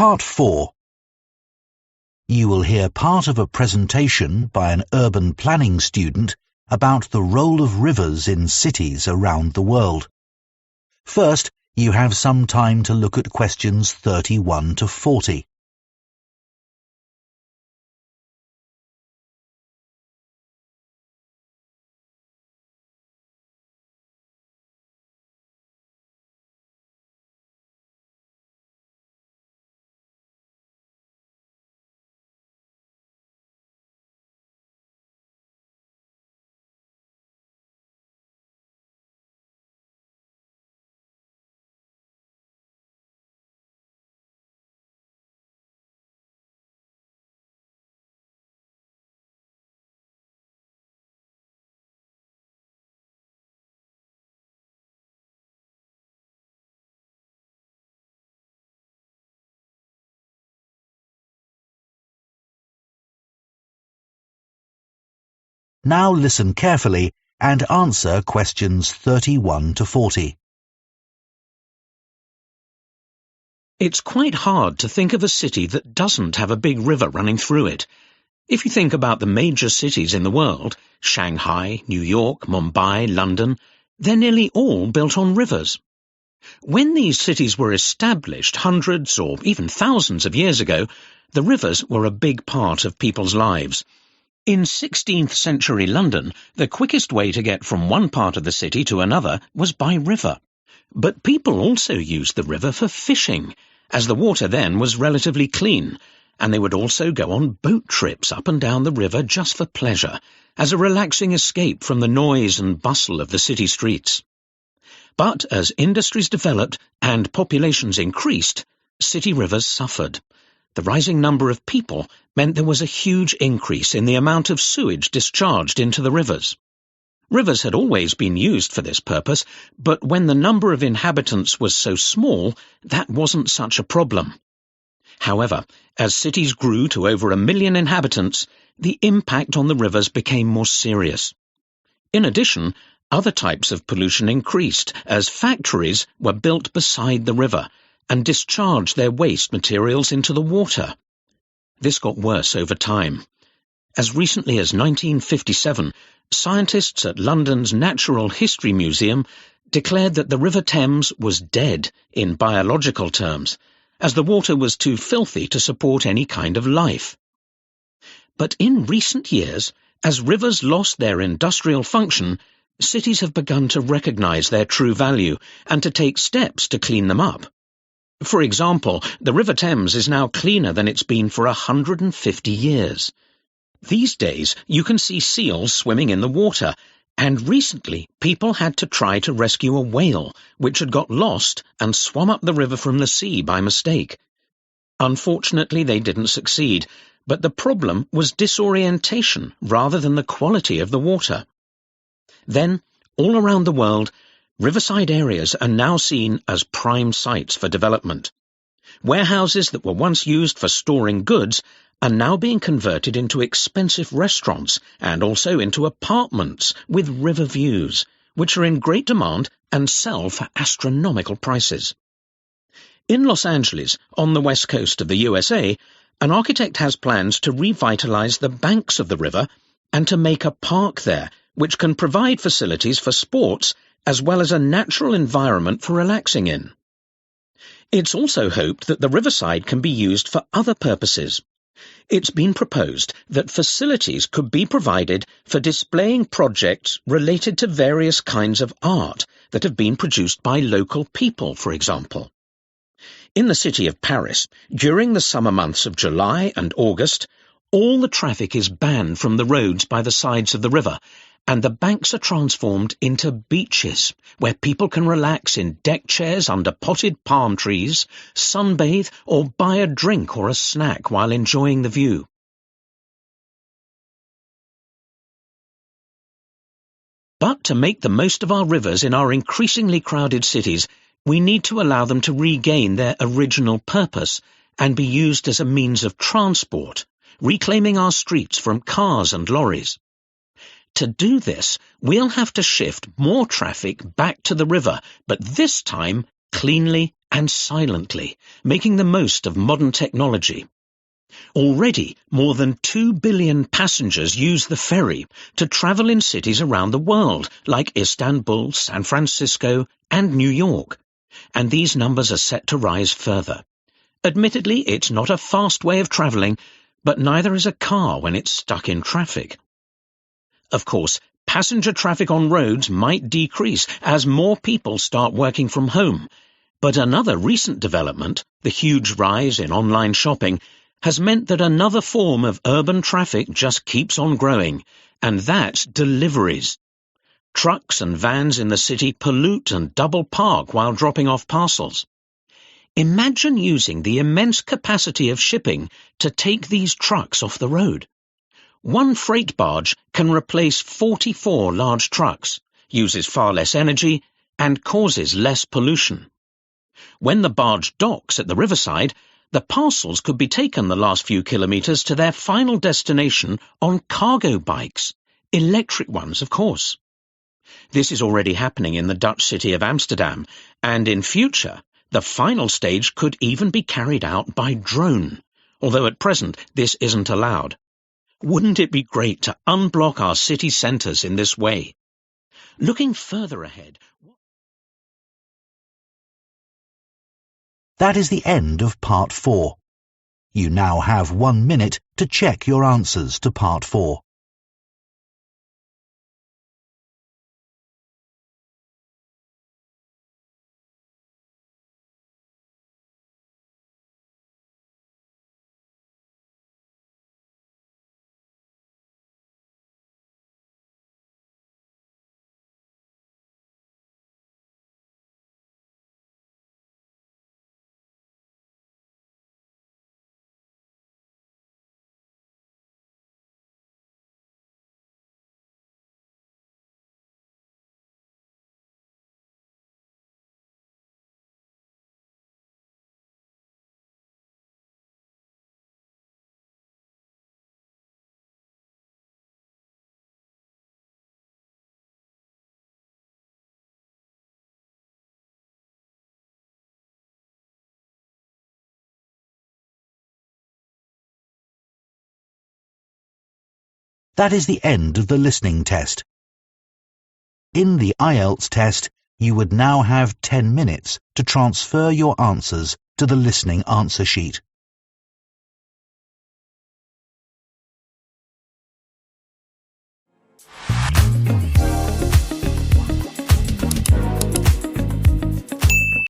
Part 4. You will hear part of a presentation by an urban planning student about the role of rivers in cities around the world. First, you have some time to look at questions 31 to 40. Now listen carefully and answer questions 31 to 40. It's quite hard to think of a city that doesn't have a big river running through it. If you think about the major cities in the world, Shanghai, New York, Mumbai, London, they're nearly all built on rivers. When these cities were established hundreds or even thousands of years ago, the rivers were a big part of people's lives. In 16th century London, the quickest way to get from one part of the city to another was by river. But people also used the river for fishing, as the water then was relatively clean, and they would also go on boat trips up and down the river just for pleasure, as a relaxing escape from the noise and bustle of the city streets. But as industries developed and populations increased, city rivers suffered. The rising number of people meant there was a huge increase in the amount of sewage discharged into the rivers. Rivers had always been used for this purpose, but when the number of inhabitants was so small, that wasn't such a problem. However, as cities grew to over 1 million inhabitants, the impact on the rivers became more serious. In addition, other types of pollution increased as factories were built beside the river and discharged their waste materials into the water. This got worse over time. As recently as 1957, scientists at London's Natural History Museum declared that the River Thames was dead in biological terms, as the water was too filthy to support any kind of life. But in recent years, as rivers lost their industrial function, cities have begun to recognize their true value and to take steps to clean them up. For example, the River Thames is now cleaner than it's been for 150 years. These days, you can see seals swimming in the water, and recently people had to try to rescue a whale which had got lost and swum up the river from the sea by mistake. Unfortunately, they didn't succeed, but the problem was disorientation rather than the quality of the water. Then, all around the world, riverside areas are now seen as prime sites for development. Warehouses that were once used for storing goods are now being converted into expensive restaurants and also into apartments with river views, which are in great demand and sell for astronomical prices. In Los Angeles, on the west coast of the USA, an architect has plans to revitalize the banks of the river and to make a park there, which can provide facilities for sports as well as a natural environment for relaxing in. It's also hoped that the riverside can be used for other purposes. It's been proposed that facilities could be provided for displaying projects related to various kinds of art that have been produced by local people, for example. In the city of Paris, during the summer months of July and August, all the traffic is banned from the roads by the sides of the river, and the banks are transformed into beaches where people can relax in deck chairs under potted palm trees, sunbathe, or buy a drink or a snack while enjoying the view. But to make the most of our rivers in our increasingly crowded cities, we need to allow them to regain their original purpose and be used as a means of transport, reclaiming our streets from cars and lorries. To do this, we'll have to shift more traffic back to the river, but this time cleanly and silently, making the most of modern technology. Already, more than 2 billion passengers use the ferry to travel in cities around the world, like Istanbul, San Francisco, and New York, and these numbers are set to rise further. Admittedly, it's not a fast way of travelling, but neither is a car when it's stuck in traffic. Of course, passenger traffic on roads might decrease as more people start working from home, but another recent development, the huge rise in online shopping, has meant that another form of urban traffic just keeps on growing, and that's deliveries. Trucks and vans in the city pollute and double park while dropping off parcels. Imagine using the immense capacity of shipping to take these trucks off the road. One freight barge can replace 44 large trucks, uses far less energy, and causes less pollution. When the barge docks at the riverside, the parcels could be taken the last few kilometres to their final destination on cargo bikes, electric ones, of course. This is already happening in the Dutch city of Amsterdam, and in future, the final stage could even be carried out by drone, although at present this isn't allowed. Wouldn't it be great to unblock our city centres in this way? Looking further ahead... That is the end of Part 4. You now have 1 minute to check your answers to Part 4. That is the end of the listening test. In the IELTS test, you would now have 10 minutes to transfer your answers to the listening answer sheet.